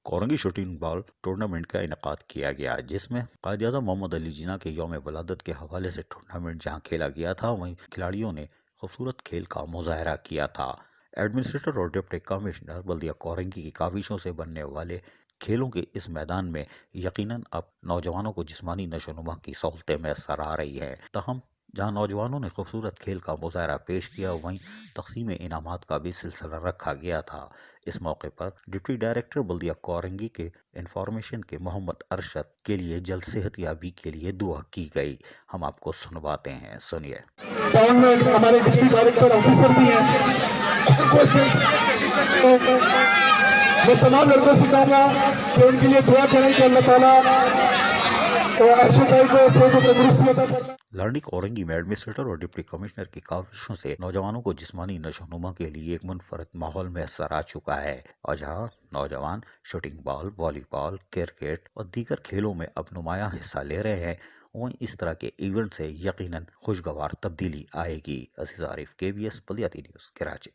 Korangi shooting بال tournament کا انعقاد کیا گیا، جس میں قائد اعظم محمد علی جناح کے یوم ولادت کے حوالے سے ٹورنامنٹ جہاں کھیلا گیا تھا، وہیں کھلاڑیوں نے خوبصورت کھیل کا مظاہرہ کیا تھا۔ ایڈمنسٹریٹر اور ڈپٹی کمشنر بلدیہ کورنگی کی کاوشوں سے بننے والے کھیلوں کے اس میدان میں یقیناً اب نوجوانوں کو جسمانی نشو و نما کی سہولتیں میسر آ رہی ہیں۔ تاہم جہاں نوجوانوں نے خوبصورت کھیل کا مظاہرہ پیش کیا، وہیں تقسیم انعامات کا بھی سلسلہ رکھا گیا تھا۔ اس موقع پر ڈپٹی ڈائریکٹر بلدیہ کورنگی کے انفارمیشن کے محمد ارشد کے لیے جلد صحت یابی کے لیے دعا کی گئی۔ ہم آپ کو سنواتے ہیں، سنیے۔ ٹاؤن میں ہمارے ڈپٹی ڈائریکٹر آفیسر بھی ہیں، میں تمام لڑکوں سے کہوں گا کہ ان کے لیے دعا کریں کہ اللہ تعالیٰ ارشد بھائی کو صحت و تندرستی عطا فرمائے۔ لارنی کورنگی میں ایڈمنسٹریٹر اور ڈپٹی کمشنر کی کاوشوں سے نوجوانوں کو جسمانی نشو و نما کے لیے ایک منفرد ماحول میسر آ چکا ہے، اور جہاں نوجوان شوٹنگ بال، والی بال، کرکٹ اور دیگر کھیلوں میں اب نمایاں حصہ لے رہے ہیں، وہیں اس طرح کے ایونٹ سے یقیناً خوشگوار تبدیلی آئے گی۔ عزیز عارف، KBS بلدیاتی نیوز، کراچی۔